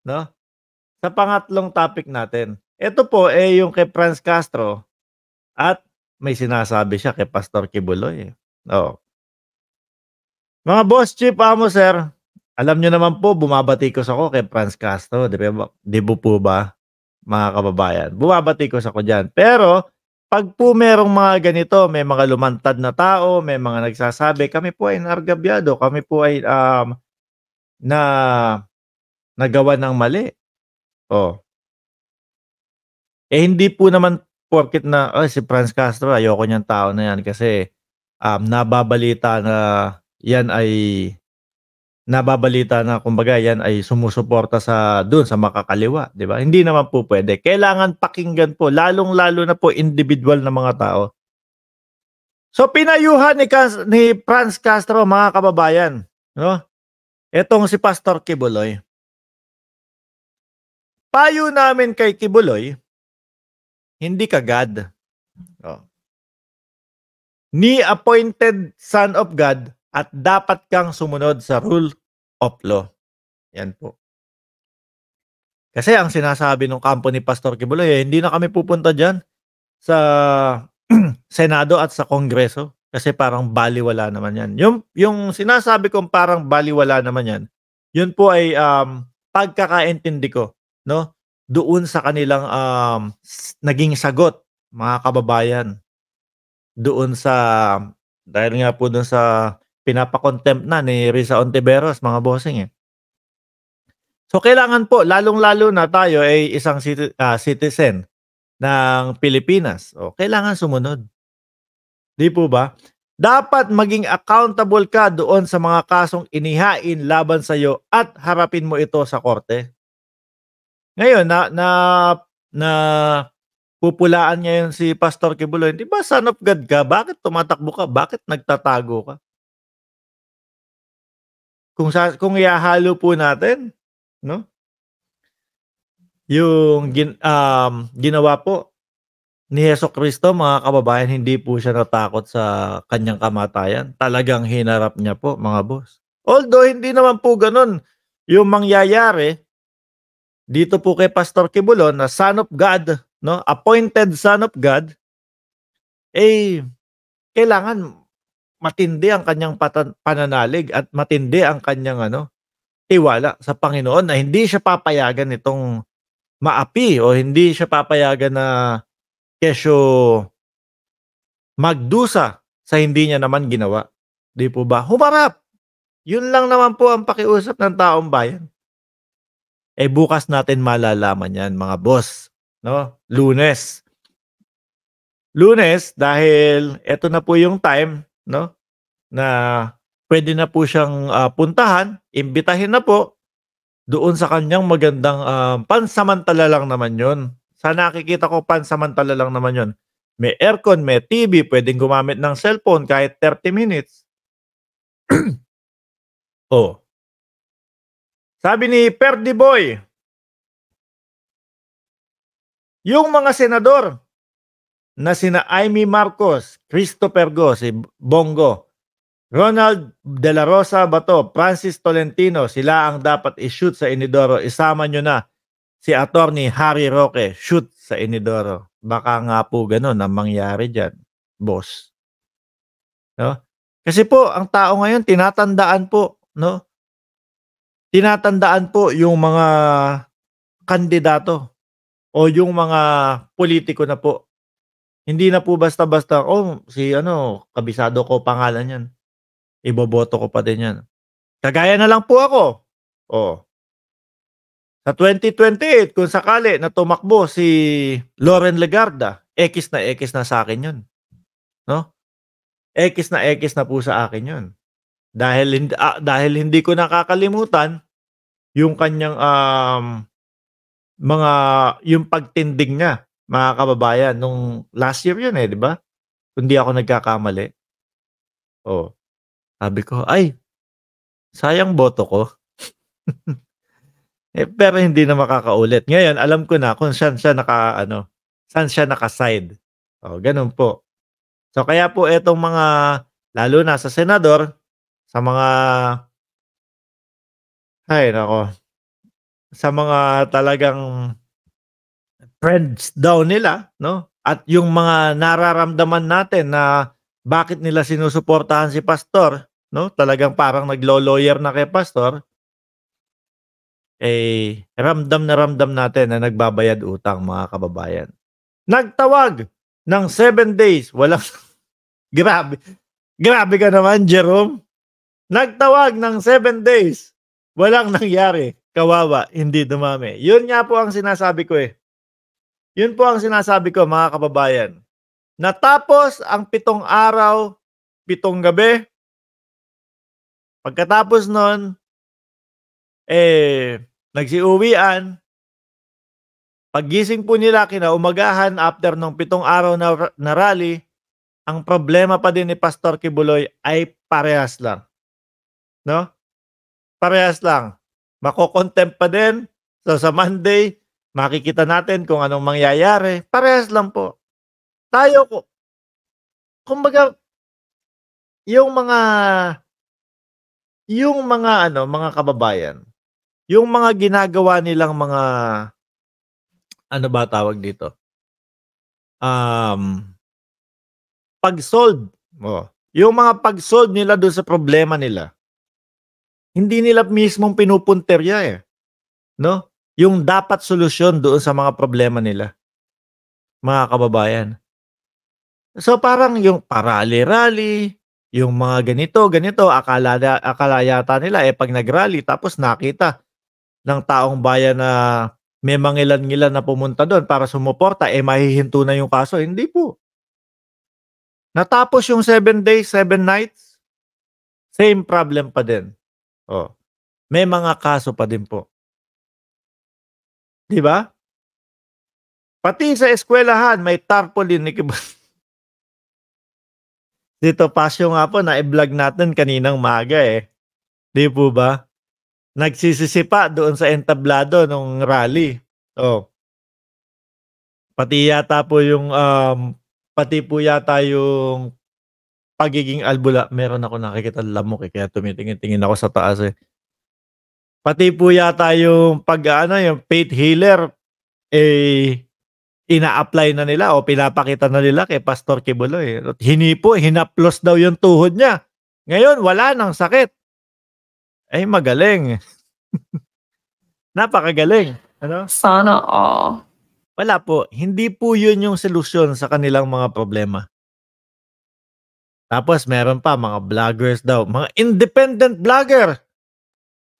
'no? Sa pangatlong topic natin. Ito po, eh, yung kay Franz Castro at may sinasabi siya kay Pastor Kibuloy, eh. Oo. Mga boss, chief, amo, sir, alam niyo naman po bumabatikos ako kay Franz Castro, 'di po ba, mga kababayan? Bumabatikos ako diyan. Pero 'pag po merong mga ganito, may mga lumantad na tao, may mga nagsasabi, kami po ay naargabyado, kami po ay, na nagawan ng mali. Oh, eh, hindi po naman porket na, "Ay, si Franz Castro ayoko niyang tao na 'yan kasi, nababalita na 'yan ay nababalita na kumbaga 'yan ay sumusuporta sa dun sa makakaliwa," 'di ba? Hindi naman po puwede. Kailangan pakinggan po lalong-lalo na po indibidwal na mga tao. So, pinayuhan ni Franz Castro, mga kababayan, 'no, etong si Pastor Kibuloy. Payo namin kay Kibuloy, hindi ka God, oh. Ni appointed son of God at dapat kang sumunod sa rule of law. Yan po. Kasi ang sinasabi nung kampo ni Pastor Kibuloy, eh, hindi na kami pupunta diyan sa Senado at sa Kongreso kasi parang balewala naman yan. Yung sinasabi kong parang balewala naman yan, yun po ay, pagkakaintindi ko, 'no, doon sa kanilang, naging sagot, mga kababayan. Doon sa dahil nga po dun sa pinapa-contempt na ni Risa Ontiveros, mga bossing, eh. So, kailangan po lalong-lalo na tayo ay isang citizen ng Pilipinas, o kailangan sumunod, 'di po ba? Dapat maging accountable ka doon sa mga kasong inihain laban sa'yo at harapin mo ito sa korte. Ngayon na pupulaan ngayon si Pastor Kibuloy, 'di ba son of God ka, bakit tumatakbo ka, bakit nagtatago ka? Kung ihahalo po natin, 'no, yung ginawa po ni Jesucristo, mga kababayan, hindi po siya natakot sa kanyang kamatayan. Talagang hinarap niya po, mga boss. Although hindi naman po gano'n yung mangyayari dito po kay Pastor Quibulon na son of God, 'no, appointed son of God, eh, kailangan matindi ang kanyang pananalig at matindi ang kanyang tiwala sa Panginoon na hindi siya papayagan nitong maapi o hindi siya papayagan na kesyo magdusa sa hindi niya naman ginawa, 'di po ba? Humarap, 'yun lang naman po ang pakiusap ng taong bayan. Eh, bukas natin malalaman 'yan, mga boss, 'no, Lunes. Lunes dahil eto na po yung time, 'no, na puwede na po siyang, puntahan, imbitahin na po doon sa kaniyang magandang, pansamantala lang naman 'yun. Sa nakikita ko pansamantala lang naman 'yun. May aircon, may TV, puwedeng gumamit ng cellphone kahit 30 minutes. Oh, sabi ni Perdy Boy, yung mga senador na sina Amy Marcos, Christopher Go, si Bongo, Ronald De La Rosa Bato, Francis Tolentino, sila ang dapat i-shoot sa inidoro. Isama nyo na si Attorney Harry Roque, shoot sa inidoro. Baka nga po ganun ang mangyari dyan, boss. No? Kasi po, ang tao ngayon, tinatandaan po, no? Tinatandaan po yung mga kandidato o yung mga politiko na po. Hindi na po basta-basta, "Oh, si ano, kabisado ko pangalan niyan, iboboto ko pa din 'yan." Kagaya na lang po ako, oh, sa 2028 kung sakali na tumakbo si Loren Legarda, ekis na sa'kin 'yun, 'no? Ekis na po sa akin 'yun. Dahil hindi ko nakakalimutan yung kanyang, mga yung pagtindig niya, mga kababayan, nung last year 'yun, eh, 'di ba? Kung di ako nagkakamali. Oh, sabi ko, "Ay, sayang boto ko." Eh, pero hindi na makakaulit. Ngayon alam ko na kung saan siya saan siya naka-side. Oh, gano'n po. So, kaya po etong mga lalo na sa senador, sa mga ay naku, sa mga talagang trends daw nila, no? At yung mga nararamdaman natin na bakit nila sinusuportahan si pastor, no? Talagang parang naglo-lawyer na kay pastor, ramdam na ramdam natin na nagbabayad utang, mga kababayan. Nagtawag ng 7 days, walang grabe. Grabe ka naman, Jerome. Nagtawag ng 7 days, walang nangyari. Kawawa, hindi dumami. Yun nga po ang sinasabi ko eh. Yun po ang sinasabi ko, mga kababayan. Natapos ang 7 araw, 7 gabi. Pagkatapos nun, nagsiuwian. Paggising po nila kinaumagahan after nung 7 araw na rally, ang problema pa din ni Pastor Kibuloy ay parehas lang. No? Parehas lang. Mako-contempt pa din. So sa Monday, makikita natin kung anong mangyayari. Parehas lang po. Tayo ko, kumbaga, yung mga mga kababayan, yung mga ginagawa nilang mga, ano ba tawag dito? Pag-solve. Yung mga pag-solve nila doon sa problema nila, hindi nila mismong pinupunterya eh. No? Yung dapat solusyon doon sa mga problema nila, mga kababayan. So parang yung parali-rally, yung mga ganito, akala yata nila pag nag-rally tapos nakita ng taong bayan na may mangilan-ngilan na pumunta doon para sumuporta, mahihinto na yung kaso. Hindi po. Natapos yung 7 days, 7 nights, same problem pa din. May mga kaso pa din po. 'Di ba? Pati sa eskwelahan may tarpaulin ni Dito Pasyo nga po na-i-vlog natin kaninang maga 'Di po ba? Nagsisisipa doon sa entablado nung rally. Pati yata po yung, pati po yata yung pagiging albula, meron ako nakikitang lamok kaya tumitingin-tingin ako sa taas Pati po yata yung yung faith healer, ina-apply na nila o pinapakita na nila kay Pastor Kibuloy. Hinaplos daw yung tuhod niya. Ngayon wala ng sakit. Magaling. Napakagaling, ano? Sana all. Wala po, hindi po yun yung solusyon sa kanilang mga problema. Tapos meron pa mga vloggers daw, mga independent vlogger.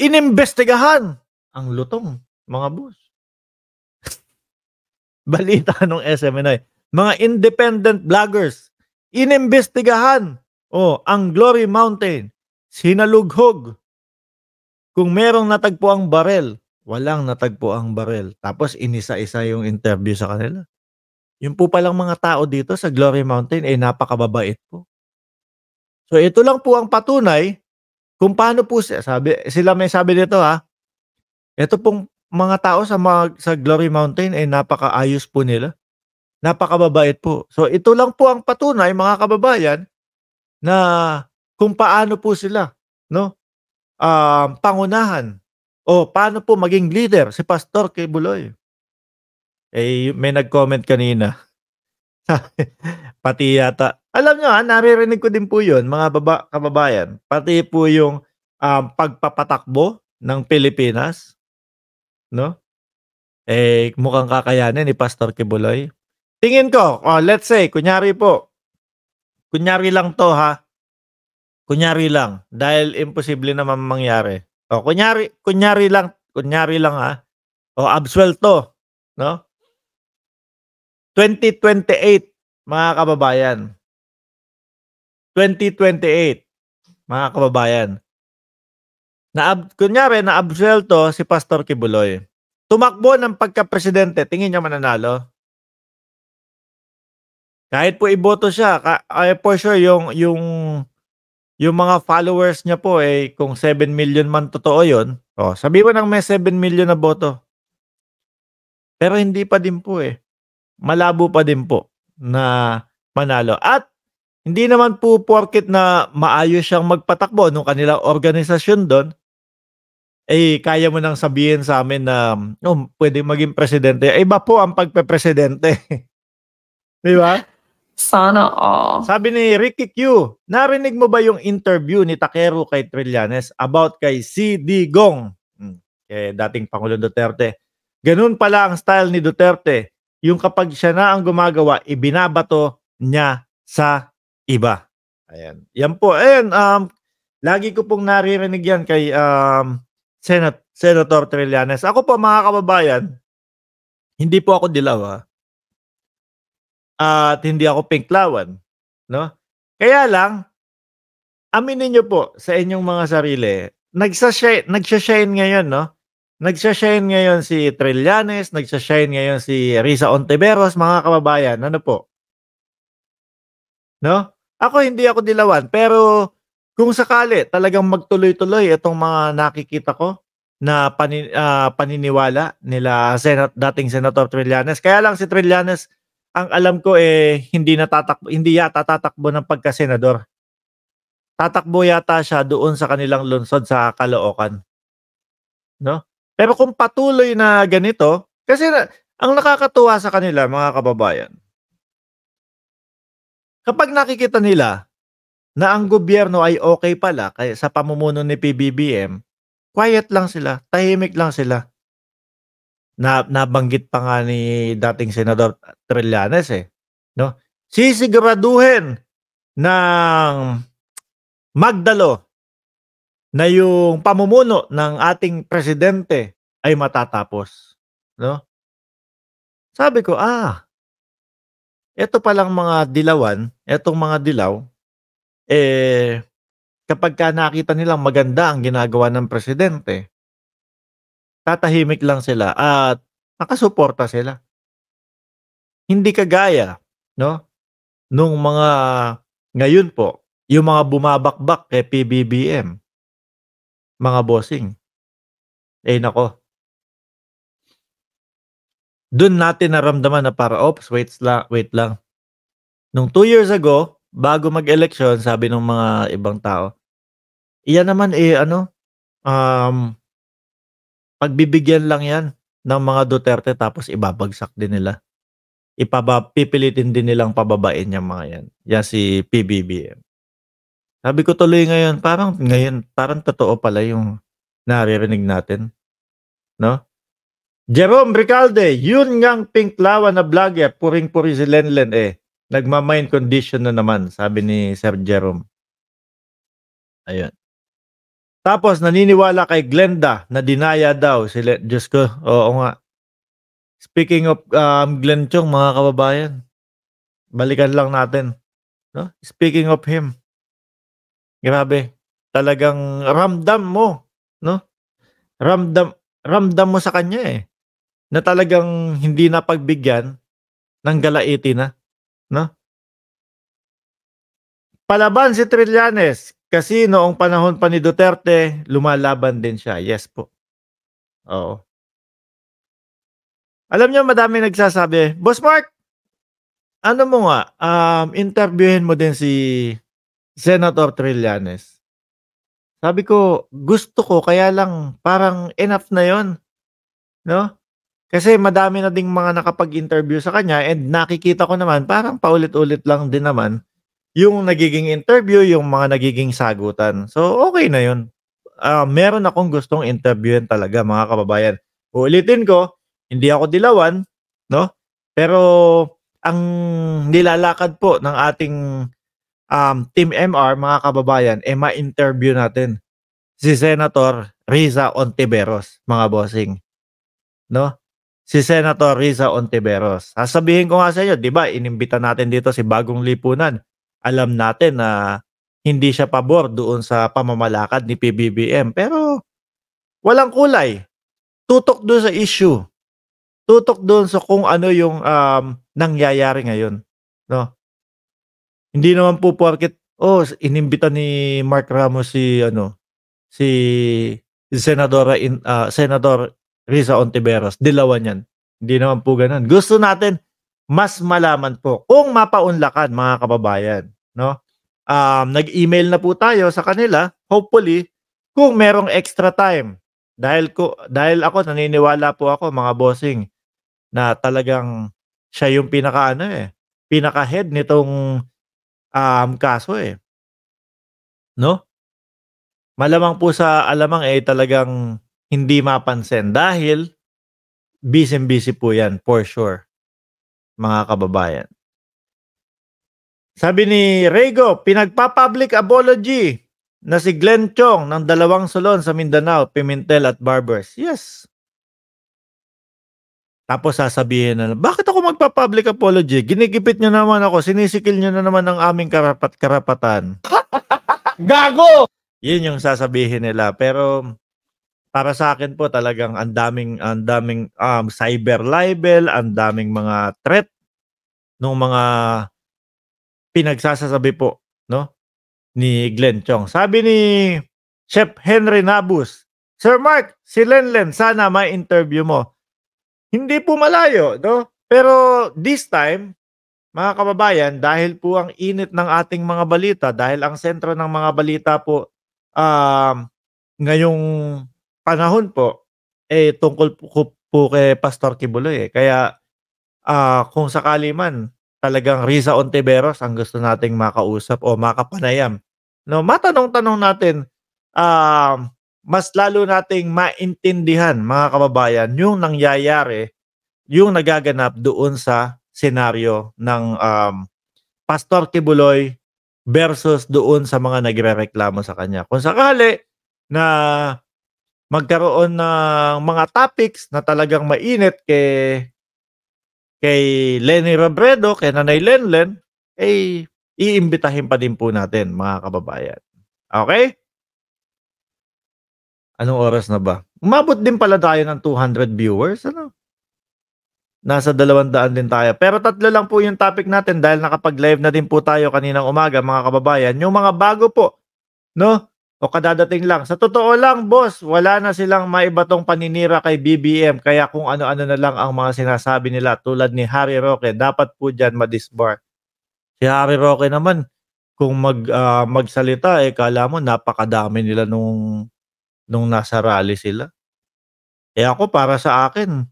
Inimbestigahan ang lutong, mga boss. Balita nung SMNI. Mga independent vloggers, inimbestigahan ang Glory Mountain. Sinalughog. Kung merong natagpo ang barel, walang natagpo ang barel. Tapos inisa-isa yung interview sa kanila. Yung po palang mga tao dito sa Glory Mountain napakababait po. So ito lang po ang patunay kung paano po may sabi dito ito pong mga tao sa Glory Mountain napakaayos po nila. Napakababait po. So ito lang po ang patunay, mga kababayan, na kung paano po sila, no? Pangunahan o paano po maging leader si Pastor Kibuloy. May nag-comment kanina. Pati yata, alam nyo naririnig ko din po yun, mga kababayan. Pati po yung pagpapatakbo ng Pilipinas, no? Mukhang kakayanin ni Pastor Kibuloy. Tingin ko, let's say, kunyari lang to kunyari lang, dahil imposible naman mangyari. Kunyari lang absuelto, no? 2028, mga kababayan. 2028, mga kababayan. Kunyari na-absuelto si Pastor Kibuloy. Tumakbo ng pagka-presidente, tingin niya mananalo? Kahit po iboto siya, for sure yung mga followers niya po kung 7 million man totoo yun, sabihin mo ng may 7 million na boto. Pero hindi pa din po malabo pa din po na manalo. At hindi naman po porket na maayos siyang magpatakbo nung kanilang organisasyon doon, kaya mo nang sabihin sa amin na, pwede maging presidente. Iba po ang pagpepresidente. Di ba? Sana all. Sabi ni Ricky Q, narinig mo ba yung interview ni Takeru kay Trillanes about kay C. Digong? Kay dating Pangulo Duterte. Ganun pala ang style ni Duterte. Yung kapag siya na ang gumagawa, ibinabato niya sa iba. Ayan. Yan po. Ayan, lagi ko pong naririnig yan kay Senator Trillanes. Ako po, mga kababayan, hindi po ako dilaw, at hindi ako pinklawan, no? Kaya lang, aminin niyo po sa inyong mga sarili, nagsashine ngayon, no? Nagsashine ngayon si Trillanes, nagsashine ngayon si Risa Ontiveros, mga kababayan. Ano po? No? Ako hindi ako dilawan, pero kung sakali talagang magtuloy-tuloy itong mga nakikita ko na paniniwala nila dating Senator Trillanes. Kaya lang si Trillanes, ang alam ko hindi yata tatakbo ng pagka-senador. Tatakbo yata siya doon sa kanilang lungsod sa Caloocan. No? Pero kung patuloy na ganito, kasi ang nakakatuwa sa kanila, mga kababayan, kapag nakikita nila na ang gobyerno ay okay pala kaya sa pamumuno ni PBBM, quiet lang sila, tahimik lang sila. Nabanggit pa nga ni dating Senador Trillanes no? Sisiguraduhin ng magdalo na yung pamumuno ng ating presidente ay matatapos, no? Sabi ko, eto palang mga dilawan, etong mga dilaw, kapag ka nakita nilang maganda ang ginagawa ng presidente, tatahimik lang sila at nakasuporta sila. Hindi kagaya, no? Nung mga ngayon po, yung mga bumabakbak kay PBBM, mga bossing. Nako. Doon natin naramdaman na wait lang. Nung 2 years ago, bago mag-election, sabi ng mga ibang tao, iyan naman pagbibigyan lang yan ng mga Duterte tapos ibabagsak din nila. Pipilitin din nilang pababain yung mga yan. Yan si PBBM. Sabi ko tuloy ngayon, parang totoo pala yung naririnig natin. No? Jerome Recalde, yun ngang pinklawan na vlogger, puring-puri si Lenlen nagma-mind condition na naman, sabi ni Sir Jerome. Ayun. Tapos naniniwala kay Glenda na dinaya daw sila. Diyos ko, oo nga. Speaking of Glenn Chong, mga kababayan, balikan lang natin. No? Speaking of him, grabe, talagang ramdam mo, no? Ramdam mo sa kanya na talagang hindi na pagbigyan ng galaiti na, no? Palaban si Trillanes kasi noong panahon pa ni Duterte, lumalaban din siya. Yes po. Oo. Alam niyo, madami nagsasabi, Boss Mark, ano mo nga, interviewin mo din si Senator Trillanes. Sabi ko, gusto ko, kaya lang parang enough na yon, no? Kasi madami na ding mga nakapag-interview sa kanya and nakikita ko naman parang paulit-ulit lang din naman yung nagiging interview, yung mga nagiging sagutan. So, okay na yun. Meron akong gustong interviewin talaga, mga kababayan. Uulitin ko, hindi ako dilawan, no? Pero ang nilalakad po ng ating Team MR, mga kababayan, ma-interview natin si Senator Risa Ontiveros, mga bossing. No? Si Senator Risa Ontiveros. Sasabihin ko nga sa inyo, di ba, inimbita natin dito si Bagong Lipunan. Alam natin na hindi siya pabor doon sa pamamalakad ni PBBM. Pero walang kulay. Tutok doon sa issue. Tutok doon sa kung ano yung nangyayari ngayon. No? Hindi naman po porket, inimbita ni Mark Ramos si Senador Risa Ontiveros, dilawan yan. Hindi naman po ganun. Gusto natin mas malaman po kung mapaunlakan, mga kababayan, no? Nag-email na po tayo sa kanila, hopefully kung merong extra time Dahil ako naniniwala po ako mga bossing na talagang siya yung pinaka-head nitong kaso no? Malamang po sa alamang talagang hindi mapansin dahil busy po yan for sure, mga kababayan. Sabi ni Rego, pinagpa-public apology na si Glenn Chong ng 2 salon sa Mindanao, Pimentel at Barbers. Yes. Tapos sasabihin na, bakit ako magpa-public apology? Ginigipit nyo naman ako, sinisikil nyo na naman ang aming karapatan. Gago! Yun yung sasabihin nila. Pero para sa akin po talagang ang daming cyber libel, ang daming mga threat nung mga pinagsasabi po, no, ni Glenn Chong. Sabi ni Chef Henry Nabus, Sir Mark, si Lenlen, sana may interview mo. Hindi po malayo, no? Pero this time, mga kababayan, dahil po ang init ng ating mga balita, dahil ang sentro ng mga balita po ngayong panahon po tungkol po kay Pastor Kibuloy Kaya kung sakali man talagang Riza Ontiveros ang gusto nating makausap o makapanayam, no, matanong-tanong natin, mas lalo nating maintindihan mga kababayan yung nangyayari, yung nagaganap doon sa senaryo ng Pastor Kibuloy versus doon sa mga nagrereklamo sa kanya. Kung sakali na magkaroon ng mga topics na talagang mainit kay Lenny Robredo, kay Nanay Lenlen, iimbitahin pa din po natin mga kababayan. Okay? Anong oras na ba? Umabot din pala tayo ng 200 viewers. Ano? Nasa 200 din tayo. Pero 3 lang po yung topic natin dahil nakapag-live na din po tayo kaninang umaga mga kababayan. Yung mga bago po, no? O kadadating lang. Sa totoo lang, boss, wala na silang maibatong paninira kay BBM. Kaya kung ano-ano na lang ang mga sinasabi nila tulad ni Harry Roque, dapat po dyan madisbar. Si Harry Roque naman, kung magsalita, kala mo napakadami nila nung nasa rally sila. Ako para sa akin,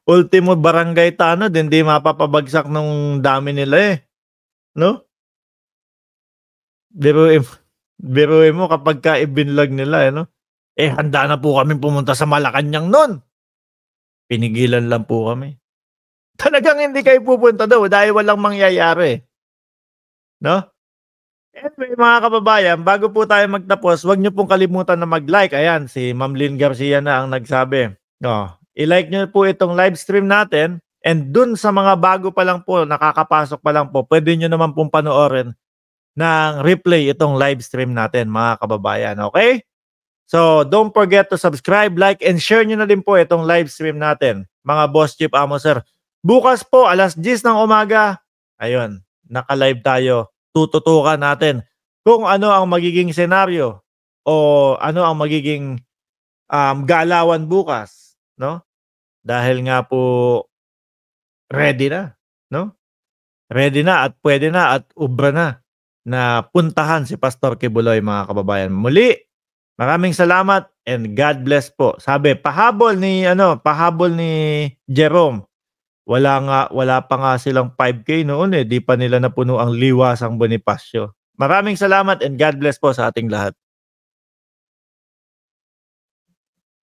ultimo barangay tanod, hindi mapapabagsak nung dami nila no? Biruin mo kapag ka-ibinlag nila no? Handa na po kami pumunta sa Malacanang nun. Pinigilan lang po kami. Talagang hindi kayo pupunta daw dahil walang mangyayari. No? Anyway, mga kababayan, bago po tayo magtapos, huwag niyo pong kalimutan na mag-like. Ayan, si Ma'am Lynn Garcia na ang nagsabi. I-like niyo po itong live stream natin, and dun sa mga bago pa lang po, nakakapasok pa lang po, pwede niyo naman pong panoorin ng replay itong live stream natin, mga kababayan. Okay? So, don't forget to subscribe, like, and share niyo na din po itong live stream natin, mga Boss Chief Amo Sir. Bukas po, alas 10 ng umaga, ayun, naka-live tayo. Tututukan natin kung ano ang magiging senaryo o ano ang magiging galawan bukas, no? Dahil nga po ready na, no? Ready na at pwede na at ubra na puntahan si Pastor Kibuloy, mga kababayan. Muli, maraming salamat and God bless po. Sabi, pahabol ni Jerome. Wala pa nga silang 5K noon di pa nila napuno ang Liwasang Bonifacio. Maraming salamat and God bless po sa ating lahat.